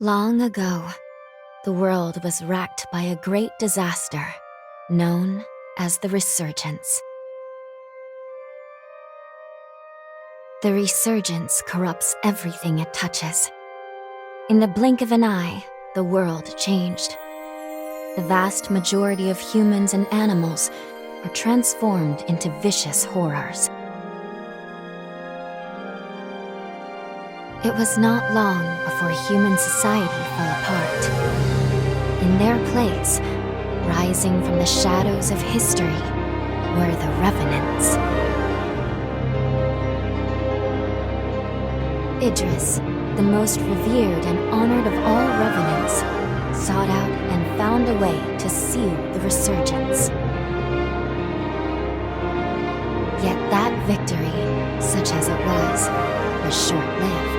Long ago, the world was racked by a great disaster known as the Resurgence. The Resurgence corrupts everything it touches. In the blink of an eye, the world changed. The vast majority of humans and animals were transformed into vicious horrors. It was not long before human society fell apart. In their place, rising from the shadows of history, were the Revenants. Idris, the most revered and honored of all Revenants, sought out and found a way to seal the Resurgence. Yet that victory, such as it was short-lived.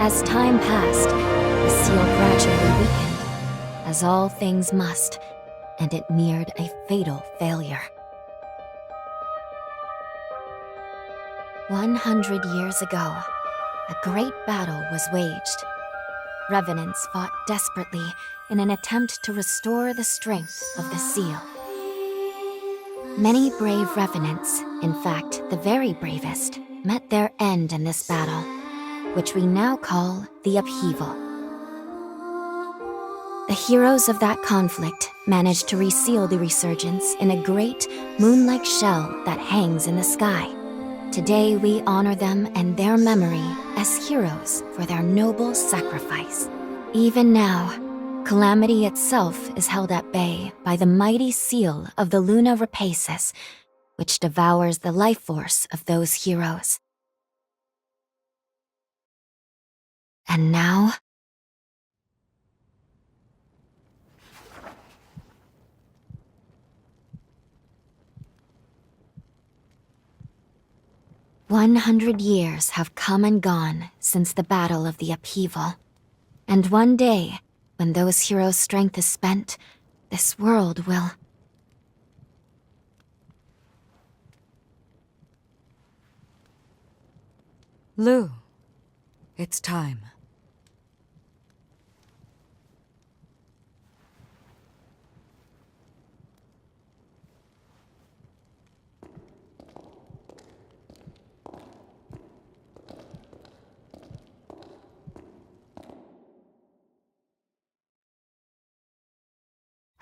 As time passed, the seal gradually weakened, as all things must, and it neared a fatal failure. 100 years ago, a great battle was waged. Revenants fought desperately in an attempt to restore the strength of the seal. Many brave Revenants, in fact the very bravest, met their end in this battle, which we now call the Upheaval. The heroes of that conflict managed to reseal the Resurgence in a great, moon-like shell that hangs in the sky. Today we honor them and their memory as heroes for their noble sacrifice. Even now, Calamity itself is held at bay by the mighty seal of the Luna Rapaces, which devours the life force of those heroes. And now, "100 years have come and gone since the Battle of the Upheaval. And one day, when those heroes' strength is spent, this world will..." Lou, it's time.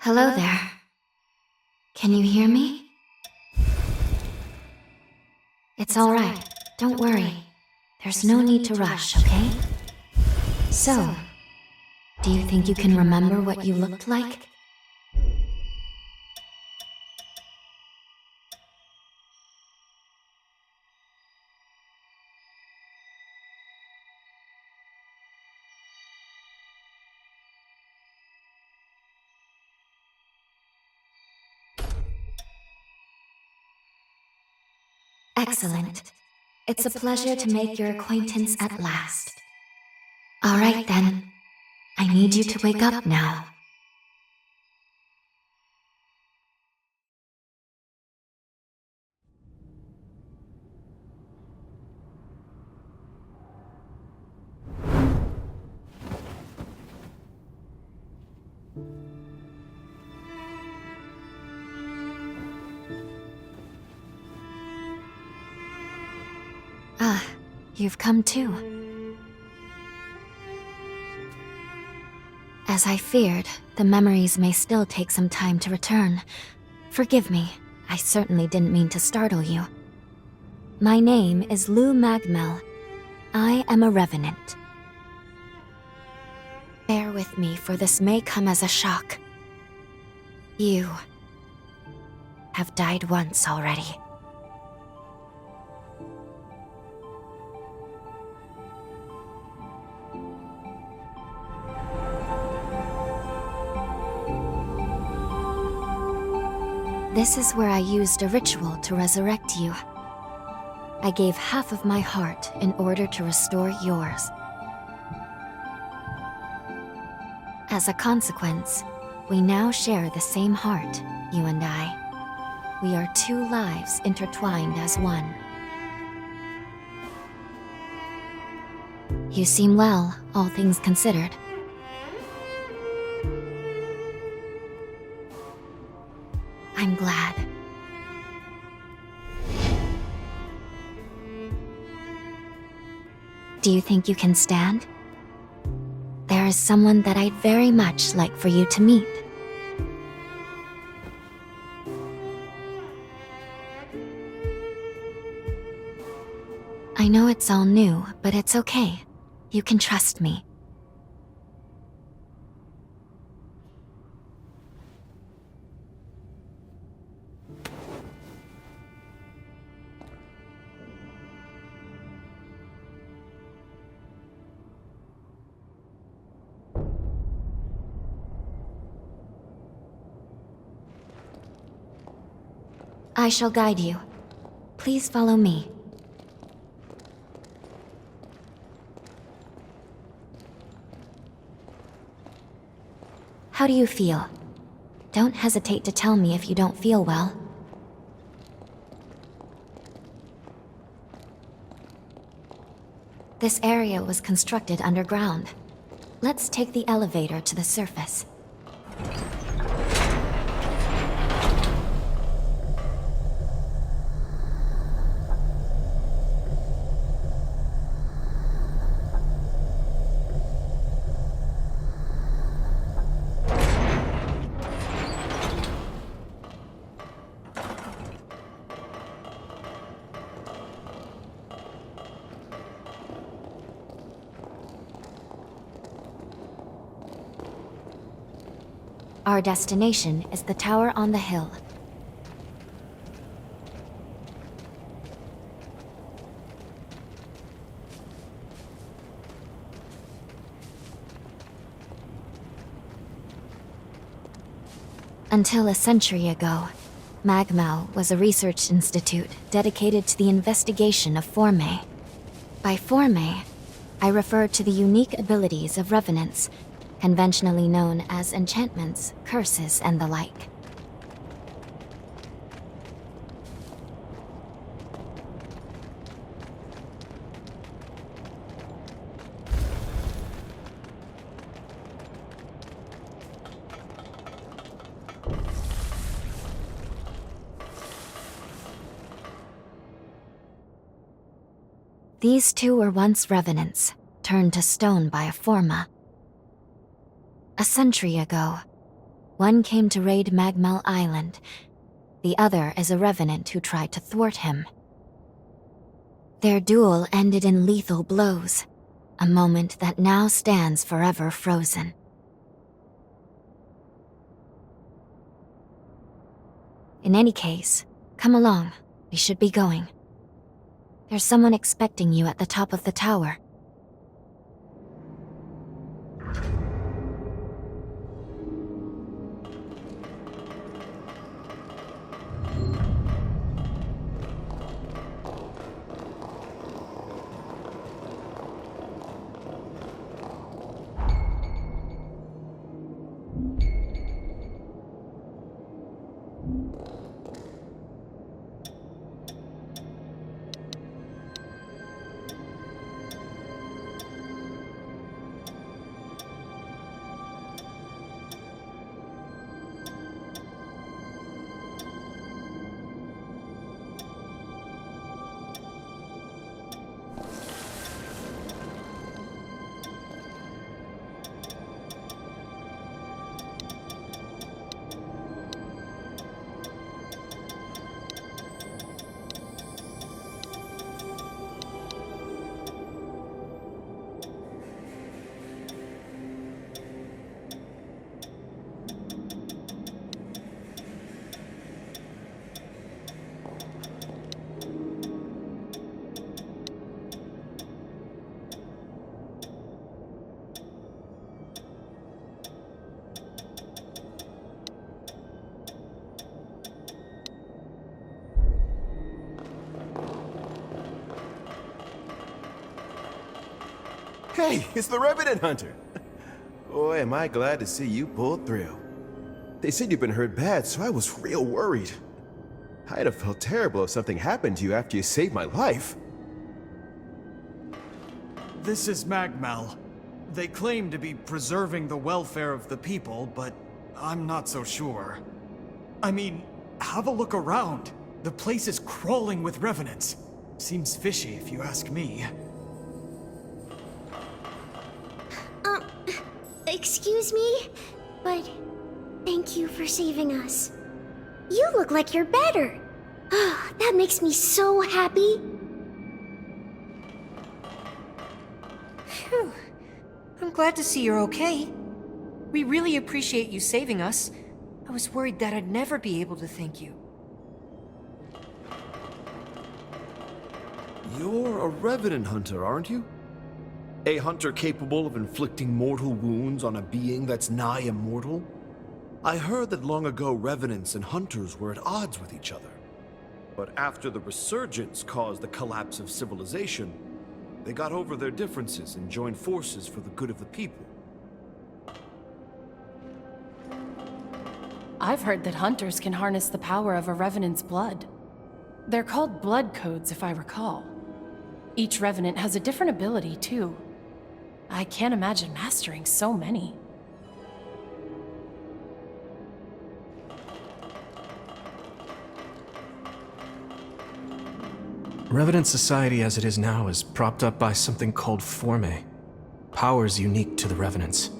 Hello there. Can you hear me? It's all right. Don't worry. There's no need to rush, okay? So, do you think you can remember what you looked like? Excellent. It's a pleasure to make your acquaintance at last. All right then. I need you to wake up now. Ah, you've come too. As I feared, the memories may still take some time to return. Forgive me, I certainly didn't mean to startle you. My name is Lou Magmel. I am a Revenant. Bear with me, for this may come as a shock. You have died once already. This is where I used a ritual to resurrect you. I gave half of my heart in order to restore yours. As a consequence, we now share the same heart, you and I. We are two lives intertwined as one. You seem well, all things considered. I'm glad. Do you think you can stand? There is someone that I'd very much like for you to meet. I know it's all new, but it's okay. You can trust me. I shall guide you. Please follow me. How do you feel? Don't hesitate to tell me if you don't feel well. This area was constructed underground. Let's take the elevator to the surface. Our destination is the tower on the hill. Until a century ago, Magmal was a research institute dedicated to the investigation of Forme. By Forme, I refer to the unique abilities of revenants, conventionally known as enchantments, curses, and the like. These two were once revenants, turned to stone by a Forma. A century ago, one came to raid Magmal Island. The other is a revenant who tried to thwart him. Their duel ended in lethal blows, a moment that now stands forever frozen. In any case, come along. We should be going. There's someone expecting you at the top of the tower. Hey, it's the Revenant Hunter! Boy, am I glad to see you pulled through. They said you've been hurt bad, so I was real worried. I'd have felt terrible if something happened to you after you saved my life. This is Magmal. They claim to be preserving the welfare of the people, but I'm not so sure. I mean, have a look around. The place is crawling with revenants. Seems fishy if you ask me. Excuse me? But thank you for saving us. You look like you're better. Oh, that makes me so happy. Phew. I'm glad to see you're okay. We really appreciate you saving us. I was worried that I'd never be able to thank you. You're a Revenant Hunter, aren't you? A hunter capable of inflicting mortal wounds on a being that's nigh immortal? I heard that long ago Revenants and Hunters were at odds with each other. But after the Resurgence caused the collapse of civilization, they got over their differences and joined forces for the good of the people. I've heard that hunters can harness the power of a Revenant's blood. They're called blood codes, if I recall. Each Revenant has a different ability, too. I can't imagine mastering so many. Revenant society as it is now is propped up by something called Forme. Powers unique to the Revenants.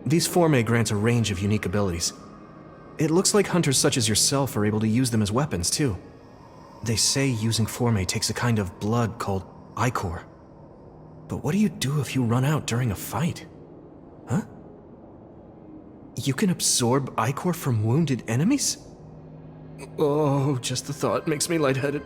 These Forme grant a range of unique abilities. It looks like hunters such as yourself are able to use them as weapons, too. They say using Forme takes a kind of blood called Ichor. But what do you do if you run out during a fight? Huh? You can absorb Ichor from wounded enemies? Oh, just the thought makes me lightheaded.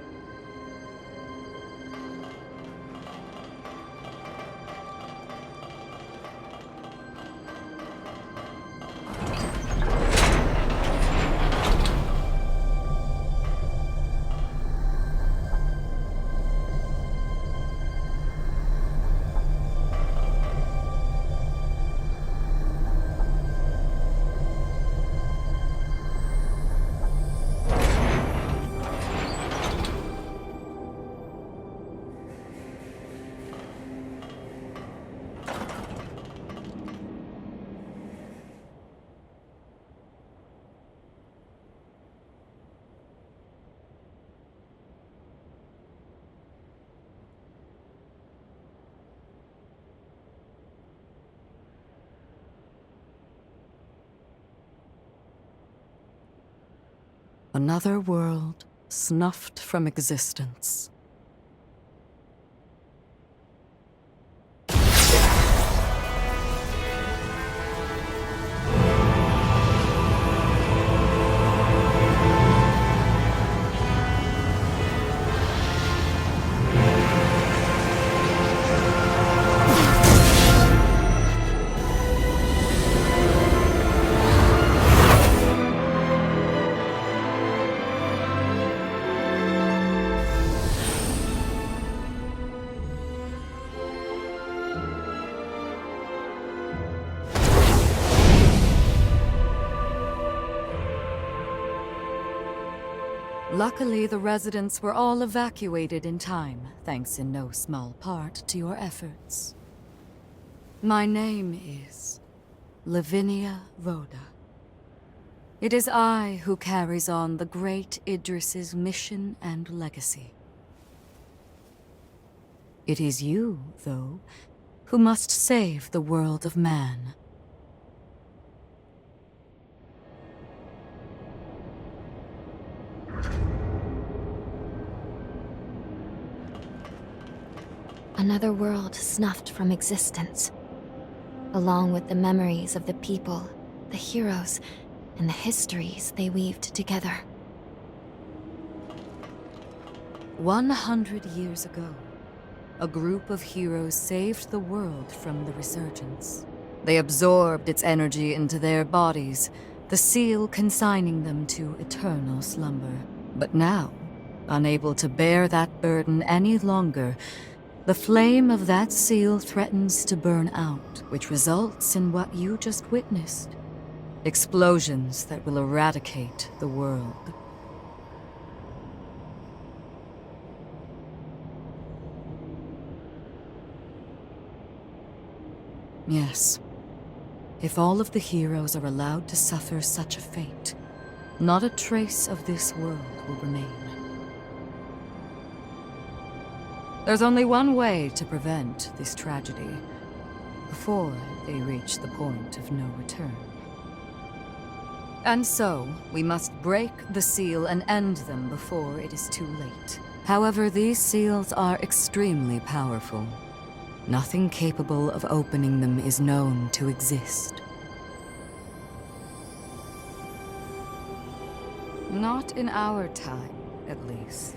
Another world snuffed from existence. Luckily, the residents were all evacuated in time, thanks in no small part to your efforts. My name is Lavinia Rhoda. It is I who carries on the great Idris's mission and legacy. It is you, though, who must save the world of man. Another world snuffed from existence, along with the memories of the people, the heroes, and the histories they weaved together. 100 years ago, a group of heroes saved the world from the Resurgence. They absorbed its energy into their bodies, the seal consigning them to eternal slumber. But now, unable to bear that burden any longer, the flame of that seal threatens to burn out, which results in what you just witnessed. Explosions that will eradicate the world. Yes. If all of the heroes are allowed to suffer such a fate, not a trace of this world will remain. There's only one way to prevent this tragedy, before they reach the point of no return. And so, we must break the seal and end them before it is too late. However, these seals are extremely powerful. Nothing capable of opening them is known to exist. Not in our time, at least.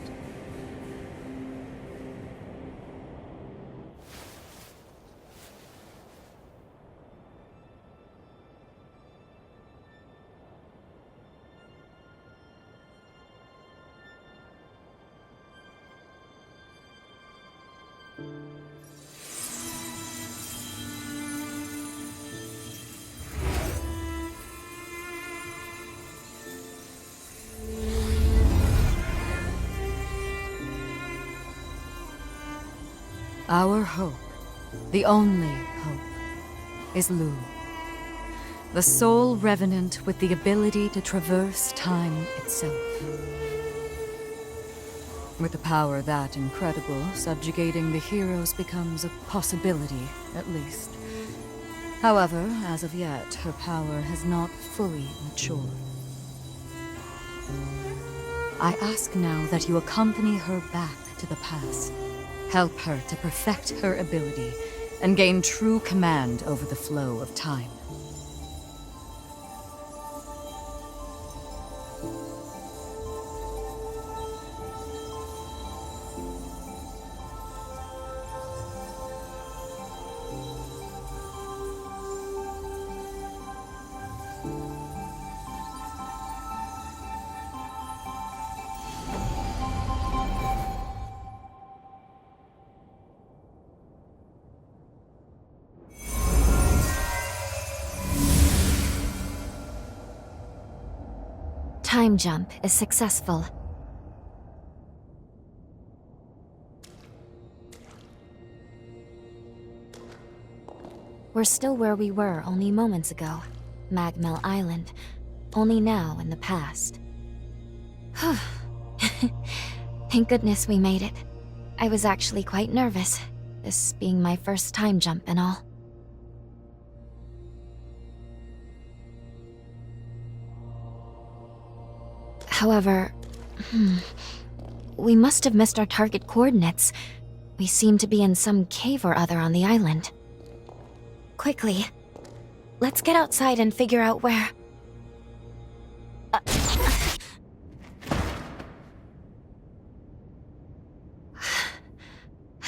Our hope, the only hope, is Lu, the sole revenant with the ability to traverse time itself. With a power that incredible, subjugating the heroes becomes a possibility, at least. However, as of yet, her power has not fully matured. I ask now that you accompany her back to the past. Help her to perfect her ability and gain true command over the flow of time. Time jump is successful. We're still where we were only moments ago. Magmel Island. Only now in the past. Thank goodness we made it. I was actually quite nervous, this being my first time jump and all. However, we must have missed our target coordinates. We seem to be in some cave or other on the island. Quickly, let's get outside and figure out where...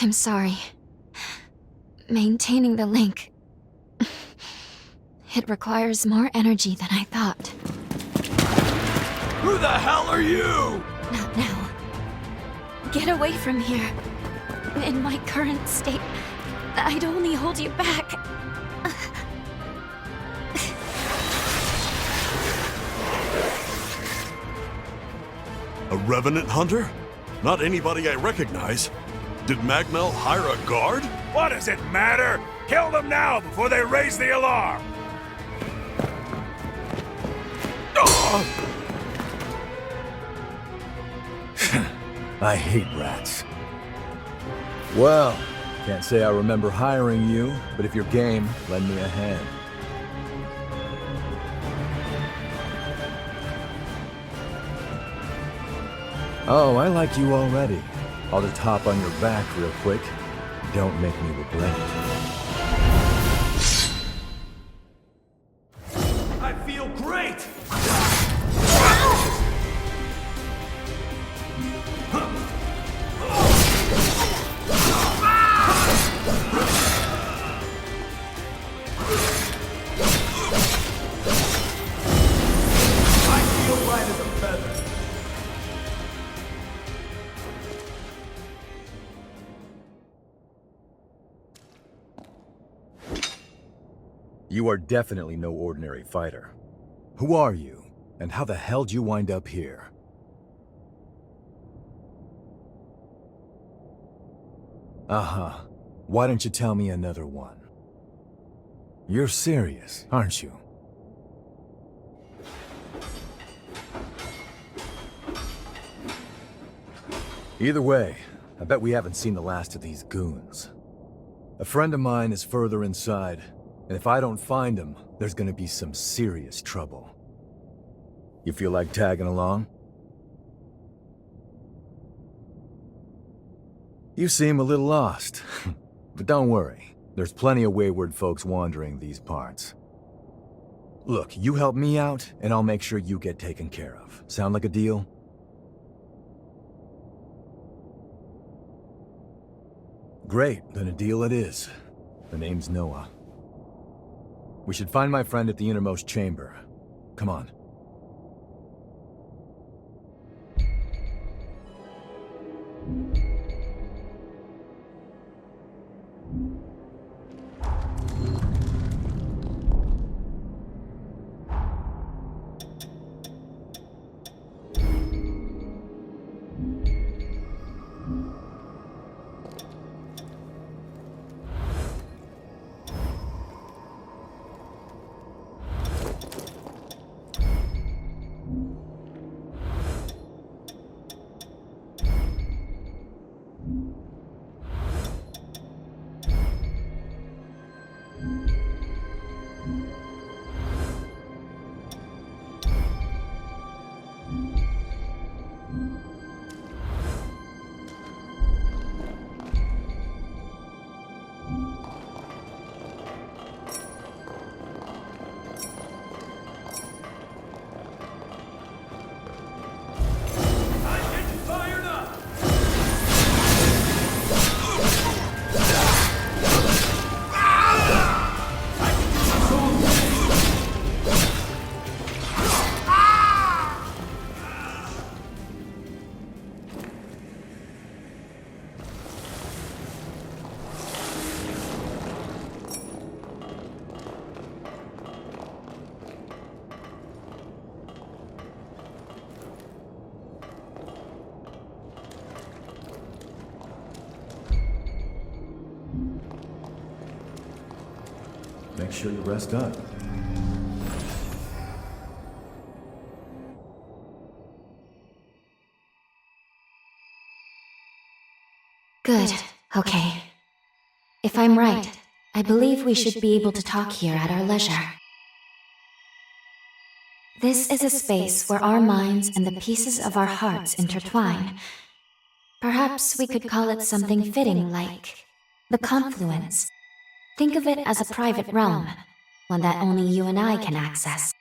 I'm sorry. Maintaining the link... It requires more energy than I thought. Who the hell are you? Not now. Get away from here. In my current state, I'd only hold you back. A Revenant hunter? Not anybody I recognize. Did Magmel hire a guard? What does it matter? Kill them now before they raise the alarm! I hate rats. Well, can't say I remember hiring you, but if you're game, lend me a hand. Oh, I like you already. I'll just hop on your back real quick. Don't make me regret it. I feel great! You are definitely no ordinary fighter. Who are you, and how the hell did you wind up here? Uh-huh. Why don't you tell me another one? You're serious, aren't you? Either way, I bet we haven't seen the last of these goons. A friend of mine is further inside, and if I don't find him, there's gonna be some serious trouble. You feel like tagging along? You seem a little lost, but don't worry. There's plenty of wayward folks wandering these parts. Look, you help me out, and I'll make sure you get taken care of. Sound like a deal? Great, then a deal it is. The name's Noah. We should find my friend at the innermost chamber. Come on. Make sure you rest up. Good. Okay. If I'm right, I believe we should be able to talk here at our leisure. This is a space where our minds and the pieces of our hearts intertwine. Perhaps we could call it something fitting like the confluence. Think of it as a private realm, one that only you and I can access.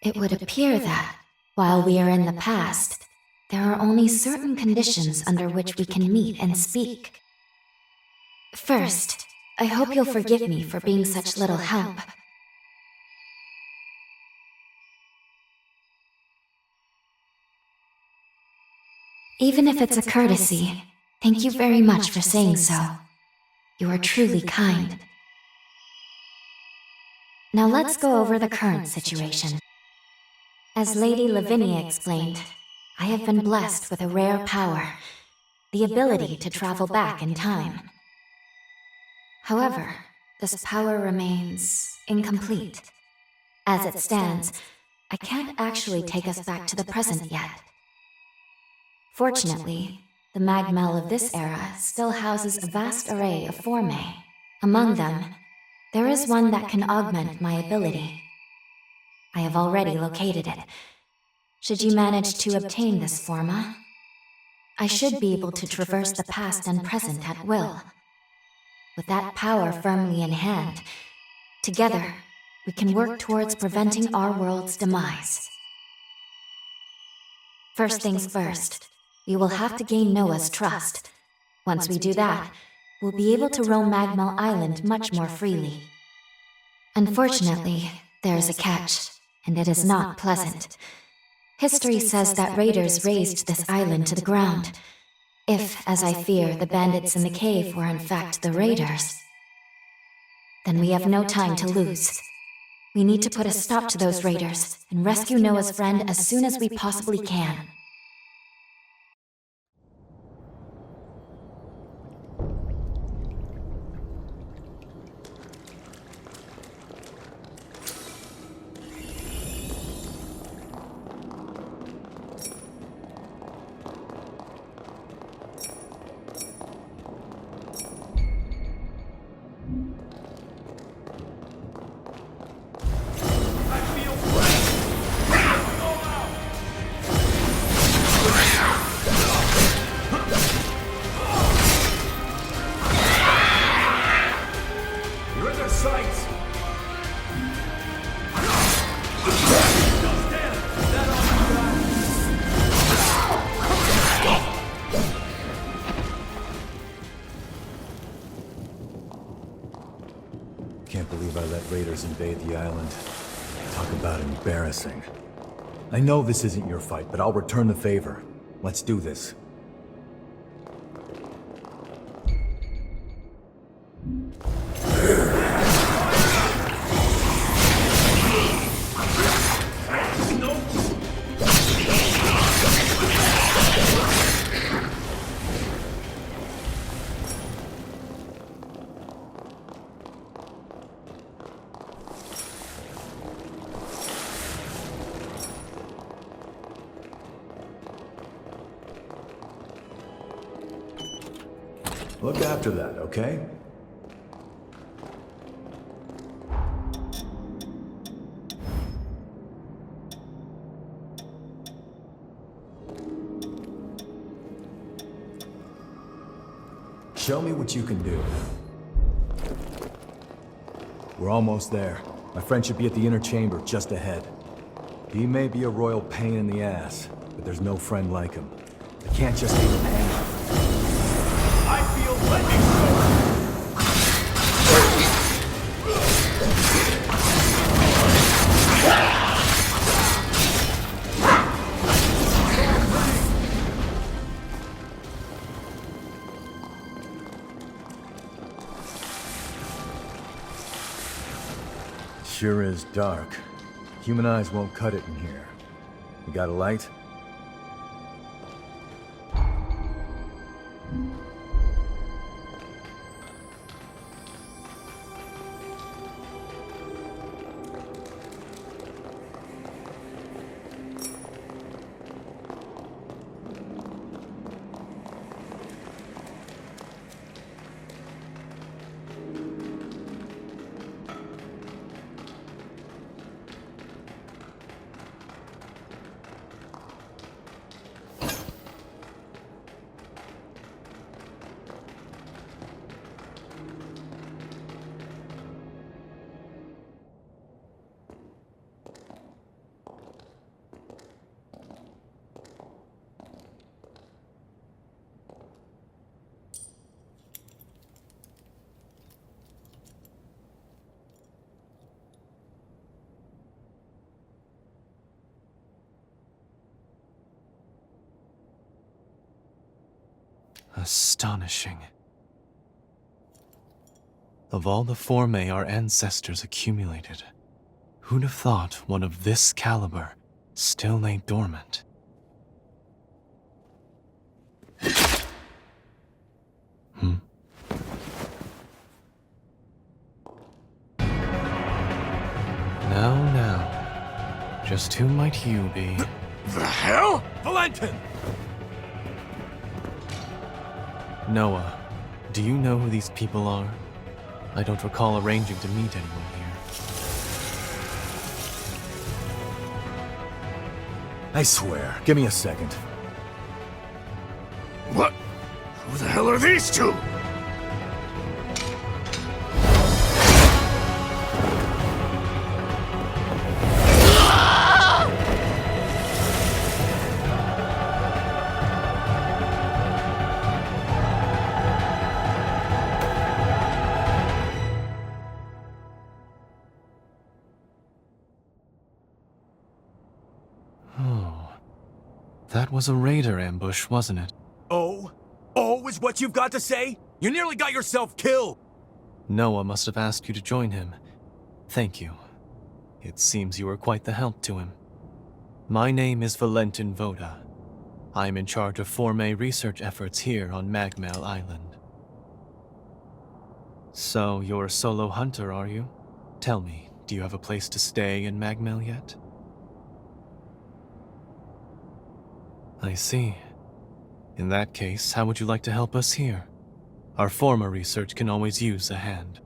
It would appear that, while we are in the past, there are only certain conditions under which we can meet and speak. First, I hope you'll forgive me for being such little help. Even if it's a courtesy, thank you very much for saying so. You are truly kind. Now let's go over the current situation. As Lady Lavinia explained, I have been blessed with a rare power, the ability to travel back in time. However, this power remains incomplete. As it stands, I can't actually take us back to the present yet. Fortunately, the Magmel of this era still houses a vast array of formae. Among them, there is one that can augment my ability. I have already located it. Should you manage to obtain this forma, I should be able to traverse the past and present at will. With that power firmly in hand, together, we can work towards preventing our world's demise. First things first, we will have to gain Noah's trust. Once we do that, we'll be able to roam Magmel Island much more freely. Unfortunately, there is a catch, and it is not pleasant. History says that raiders razed this island to the ground. If, as I fear, the bandits in the cave were in fact the raiders, then we have no time to lose. We need to put a stop to those raiders and rescue Noah's friend as soon as we possibly can. I let raiders invade the island. Talk about embarrassing. I know this isn't your fight, but I'll return the favor. Let's do this. Look after that, okay? Show me what you can do. We're almost there. My friend should be at the inner chamber just ahead. He may be a royal pain in the ass, but there's no friend like him. I can't just leave him hanging. I feel lightning Sure is dark. Human eyes won't cut it in here. You got a light? Astonishing. Of all the formae our ancestors accumulated, who'd have thought one of this caliber still lay dormant? Now, just who might you be? The hell? Valentin! Noah, do you know who these people are? I don't recall arranging to meet anyone here. I swear. Give me a second. What? Who the hell are these two? That was a raider ambush, wasn't it? Oh? Oh is what you've got to say? You nearly got yourself killed! Noah must have asked you to join him. Thank you. It seems you were quite the help to him. My name is Valentin Voda. I am in charge of Formae research efforts here on Magmel Island. So, you're a solo hunter, are you? Tell me, do you have a place to stay in Magmel yet? I see. In that case, how would you like to help us here? Our former research can always use a hand.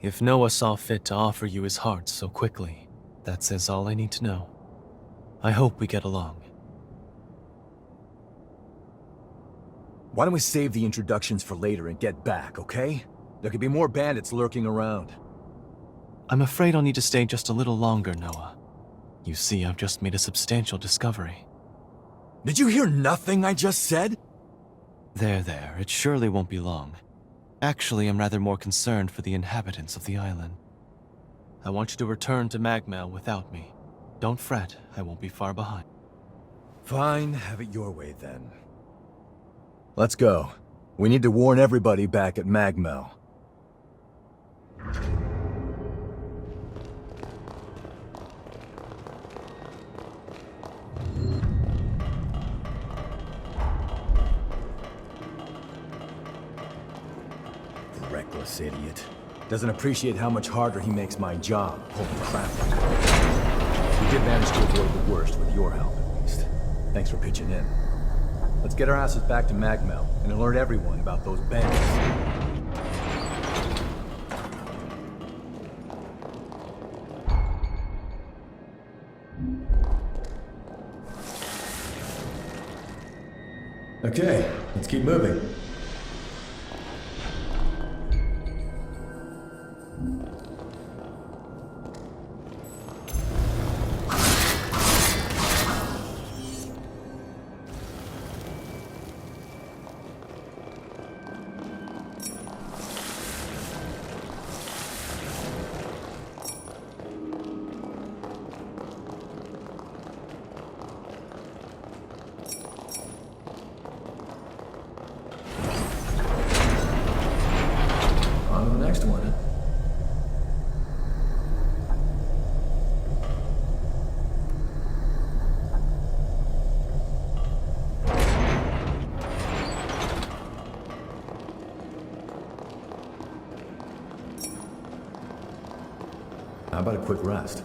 If Noah saw fit to offer you his heart so quickly, that says all I need to know. I hope we get along. Why don't we save the introductions for later and get back, okay? There could be more bandits lurking around. I'm afraid I'll need to stay just a little longer, Noah. You see, I've just made a substantial discovery. Did you hear nothing I just said? There, it surely won't be long. Actually, I'm rather more concerned for the inhabitants of the island. I want you to return to Magmel without me. Don't fret, I won't be far behind. Fine, have it your way then. Let's go. We need to warn everybody back at Magmel. Reckless idiot. Doesn't appreciate how much harder he makes my job, pulling crap like that. We did manage to avoid the worst with your help, at least. Thanks for pitching in. Let's get our asses back to Magmel and alert everyone about those bandits. Okay, let's keep moving. Next one. How about a quick rest?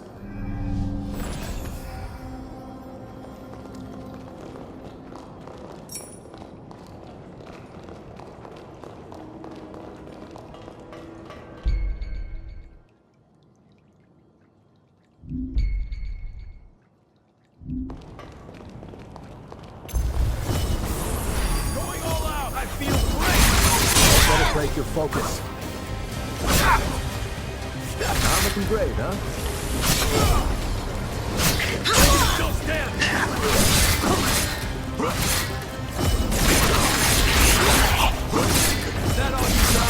Break your focus. Not looking great, huh? Still stand! Is that all you got?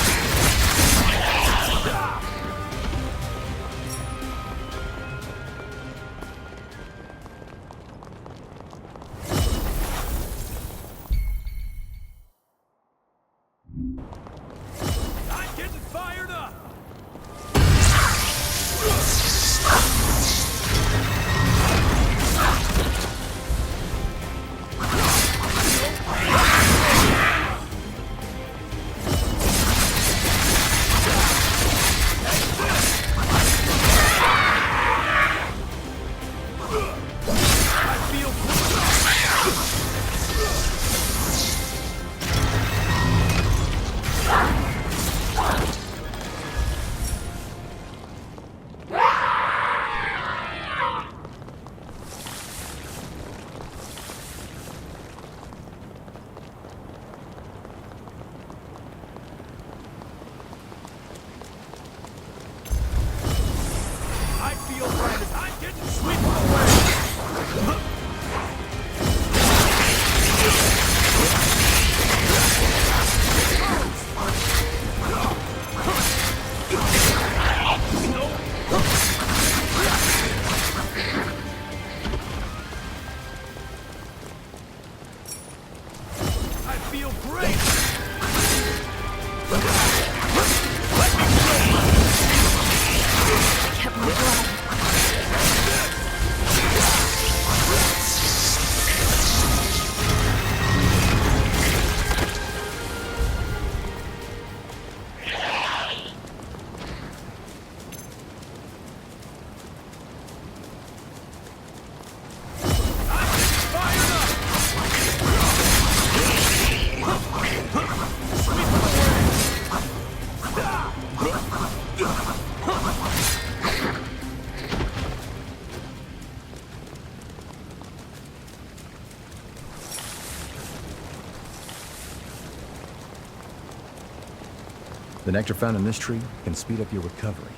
The nectar found in this tree can speed up your recovery.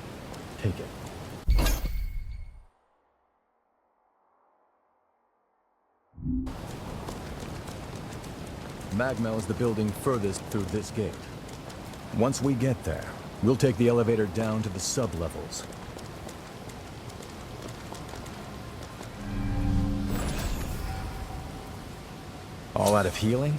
Take it. Magmel is the building furthest through this gate. Once we get there, we'll take the elevator down to the sub-levels. know out of healing?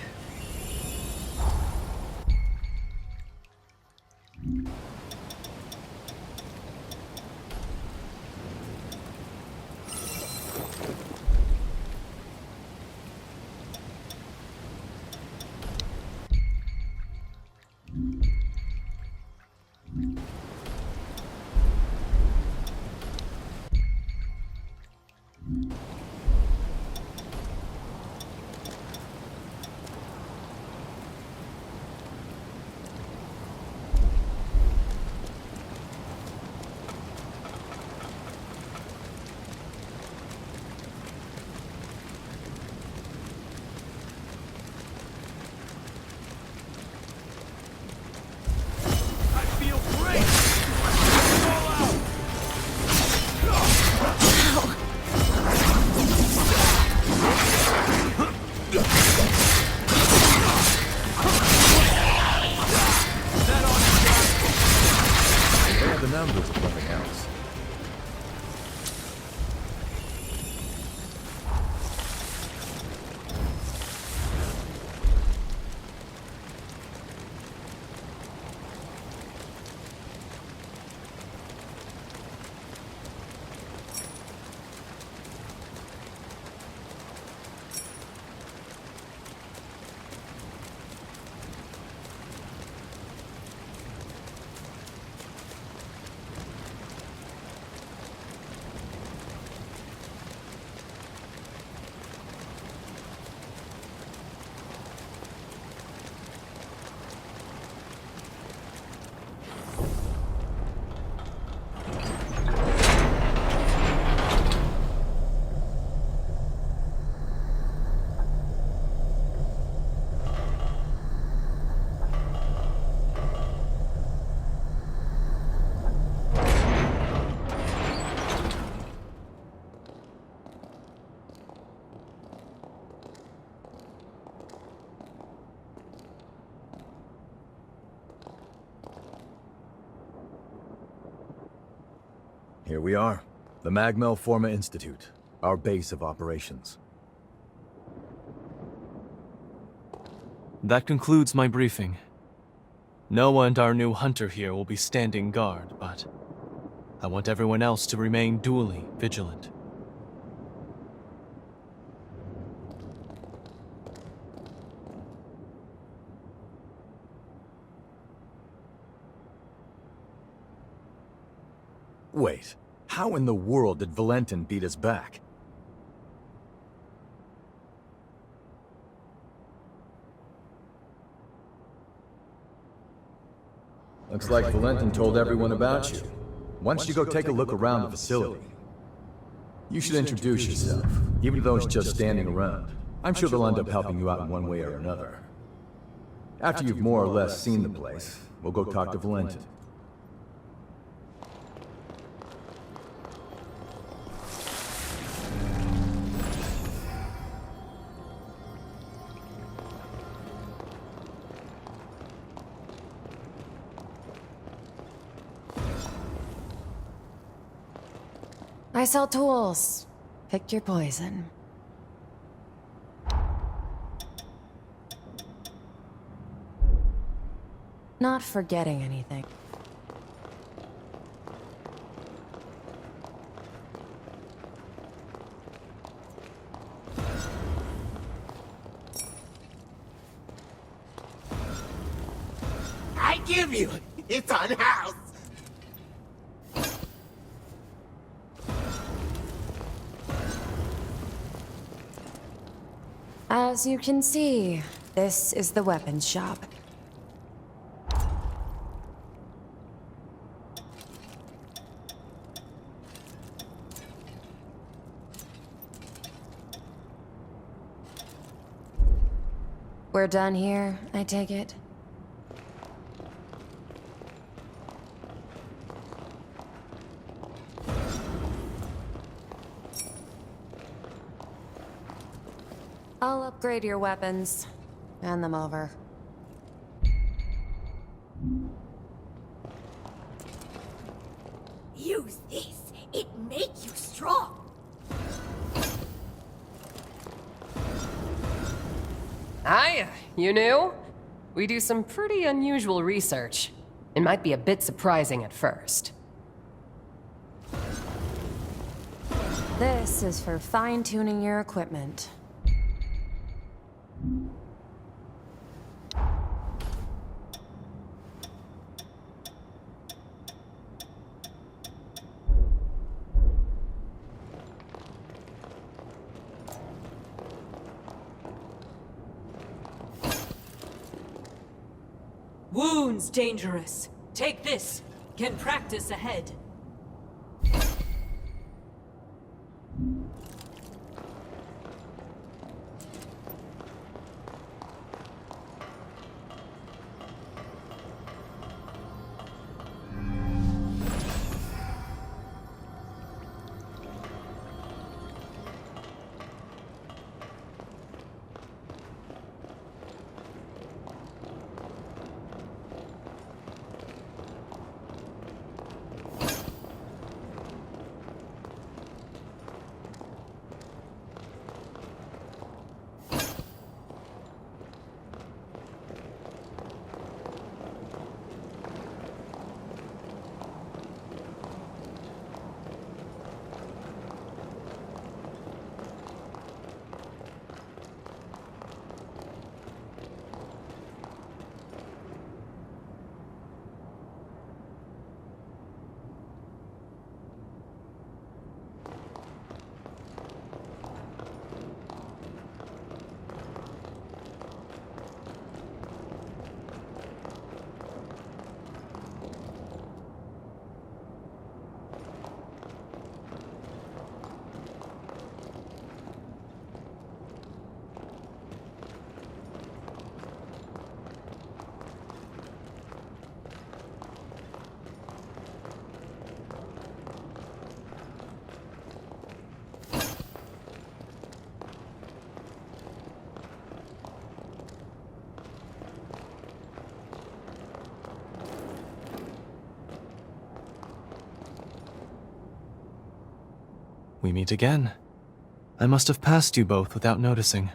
The numbers, if nothing else. Here we are, the Magmel Forma Institute, our base of operations. That concludes my briefing. Noah and our new hunter here will be standing guard, but I want everyone else to remain duly vigilant. Wait, how in the world did Valentin beat us back? Looks like Valentin told everyone about you. Why don't you go take a look around the facility? You should introduce yourself, even though it's just standing around. I'm sure they'll end up helping you out in one way or another. After you've more or less seen the place, we'll go talk to Valentin. I sell tools. Pick your poison. Not forgetting anything. I give you! It's unhoused! As you can see, this is the weapons shop. We're done here, I take it? I'll upgrade your weapons. Hand them over. Use this. It makes you strong. Hiya, you new? We do some pretty unusual research. It might be a bit surprising at first. This is for fine-tuning your equipment. Wounds dangerous. Take this. Can practice ahead. We meet again. I must have passed you both without noticing.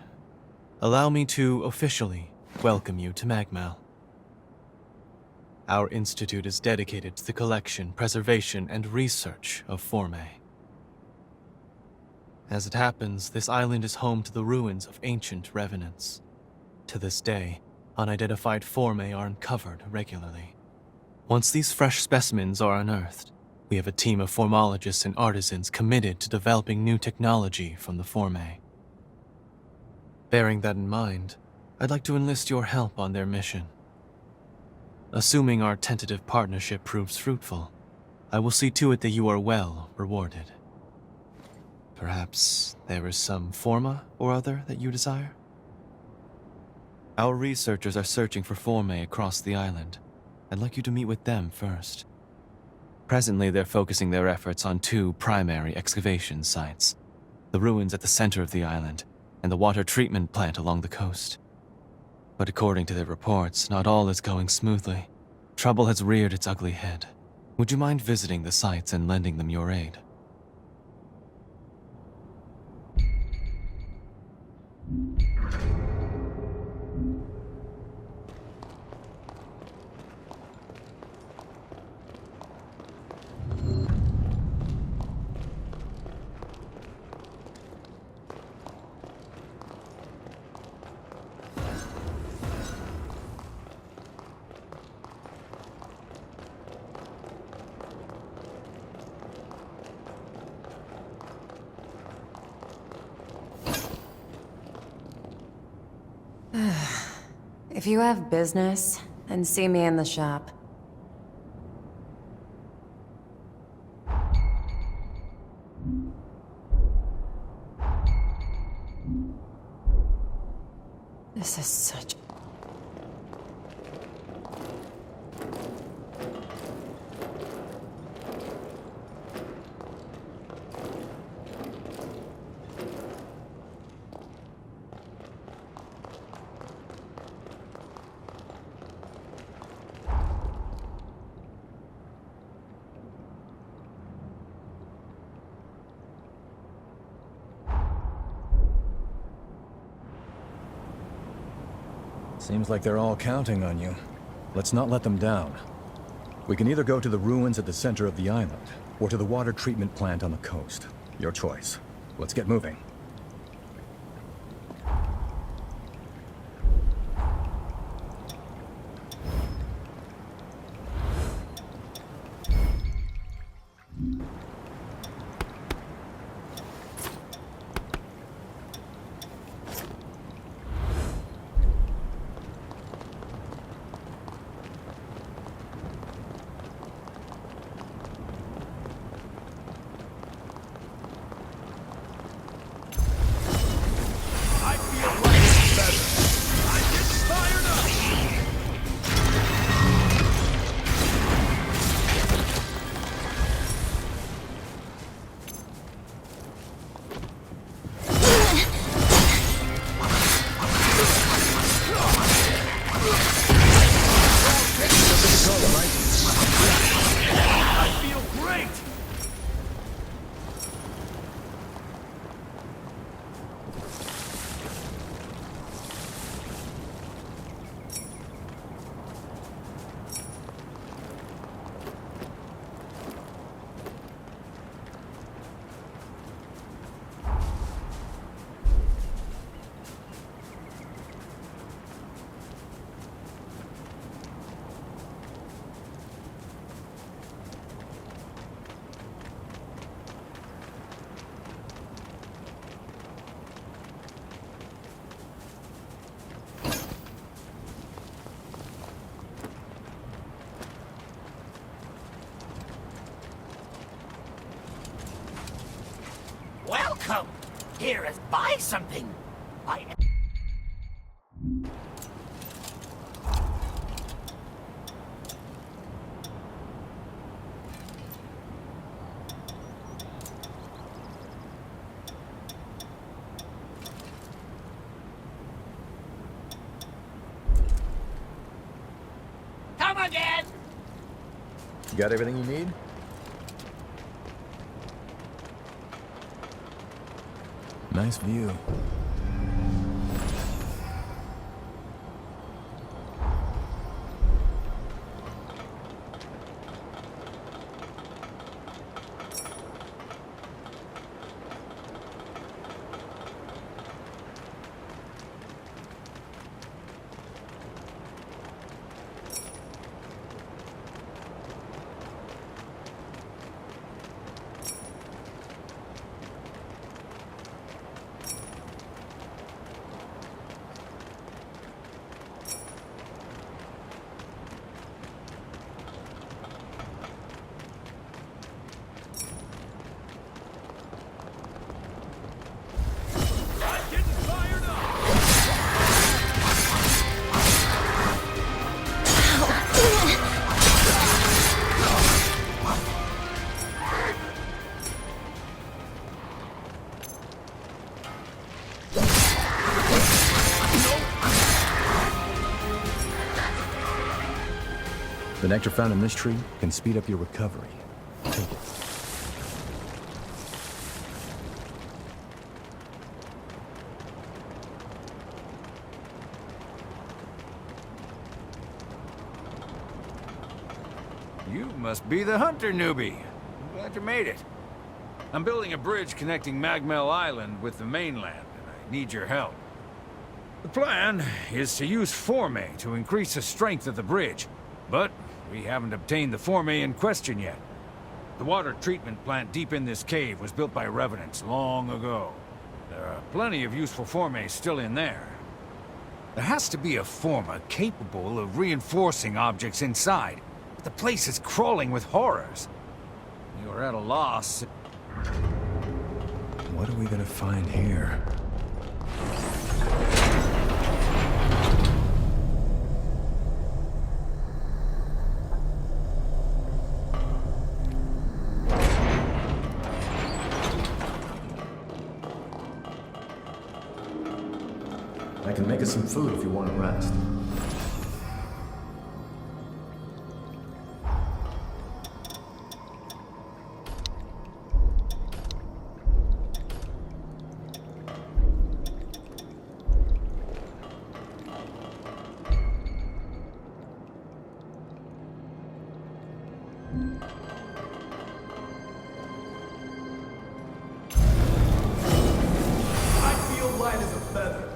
Allow me to officially welcome you to Magmal. Our institute is dedicated to the collection, preservation, and research of Forme. As it happens, this island is home to the ruins of ancient revenants. To this day, unidentified Forme are uncovered regularly. Once these fresh specimens are unearthed, we have a team of formologists and artisans committed to developing new technology from the Forme. Bearing that in mind, I'd like to enlist your help on their mission. Assuming our tentative partnership proves fruitful, I will see to it that you are well rewarded. Perhaps there is some forma or other that you desire? Our researchers are searching for Forme across the island. I'd like you to meet with them first. Presently, they're focusing their efforts on two primary excavation sites: the ruins at the center of the island and the water treatment plant along the coast. But according to their reports, not all is going smoothly. Trouble has reared its ugly head. Would you mind visiting the sites and lending them your aid? If you have business, then see me in the shop. This is such... Seems like they're all counting on you. Let's not let them down. We can either go to the ruins at the center of the island, or to the water treatment plant on the coast. Your choice. Let's get moving. Welcome! Here is buy something. Come again! You got everything you need? Nice view. The nectar found in this tree can speed up your recovery. Take it. You must be the hunter newbie. I'm glad you made it. I'm building a bridge connecting Magmel Island with the mainland, and I need your help. The plan is to use Forme to increase the strength of the bridge, but we haven't obtained the Forme in question yet. The water treatment plant deep in this cave was built by Revenants long ago. There are plenty of useful Forme still in there. There has to be a Forma capable of reinforcing objects inside, but the place is crawling with horrors. You're at a loss. What are we gonna find here? I can make us some food if you want to rest. I feel light as a feather.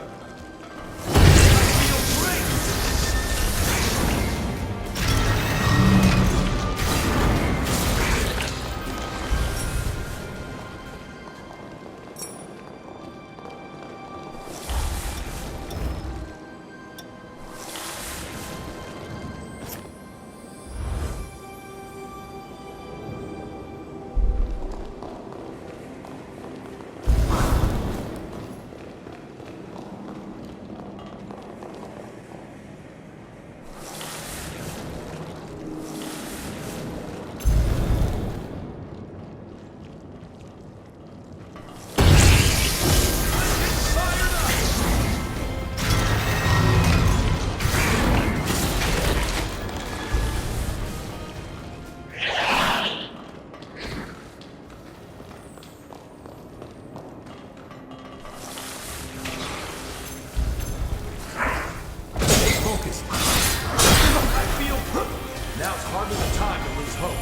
Now's hardly the time to lose hope.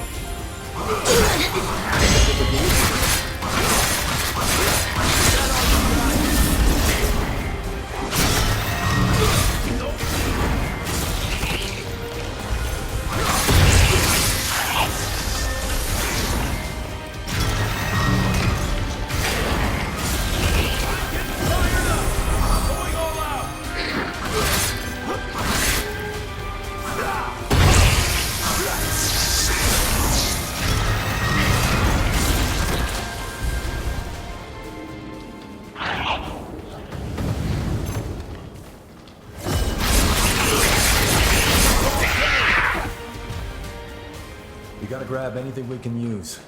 We gotta grab anything we can use.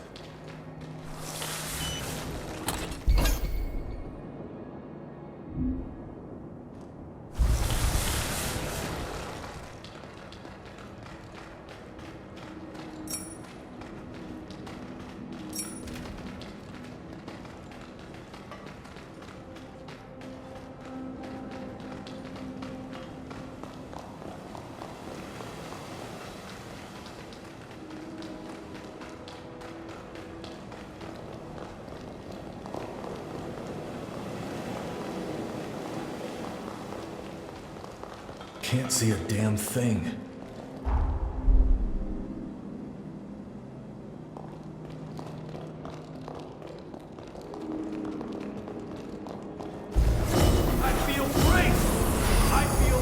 Can't see a damn thing. I feel great! I feel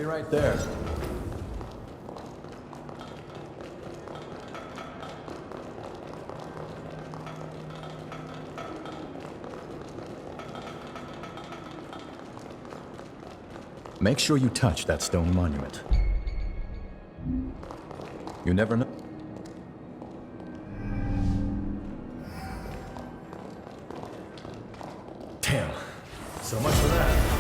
be right there. Make sure you touch that stone monument. You never know. Damn. So much for that.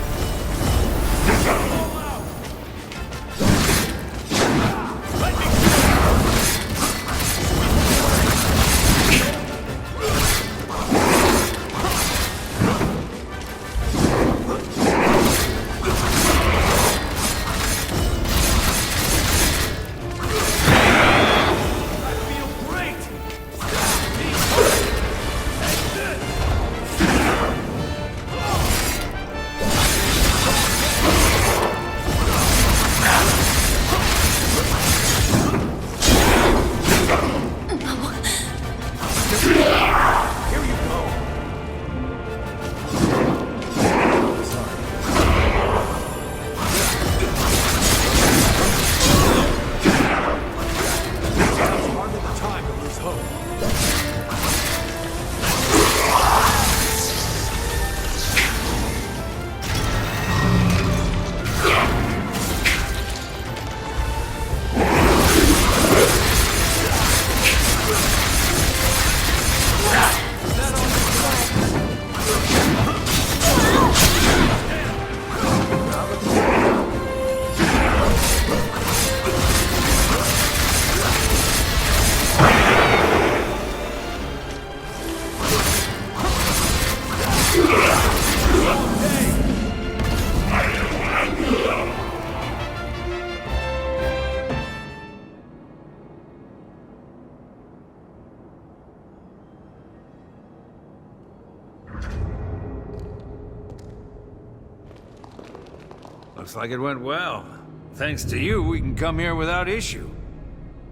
Looks like it went well. Thanks to you, we can come here without issue.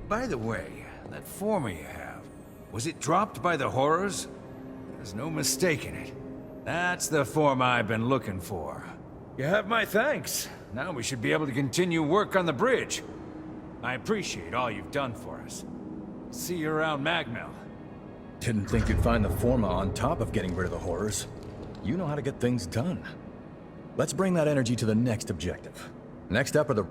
By the way, that former you have, was it dropped by the horrors? There's no mistaking it. That's the form I've been looking for. You have my thanks. Now we should be able to continue work on the bridge. I appreciate all you've done for us. See you around Magmel. Didn't think you'd find the Forma on top of getting rid of the horrors. You know how to get things done. Let's bring that energy to the next objective. Next up are the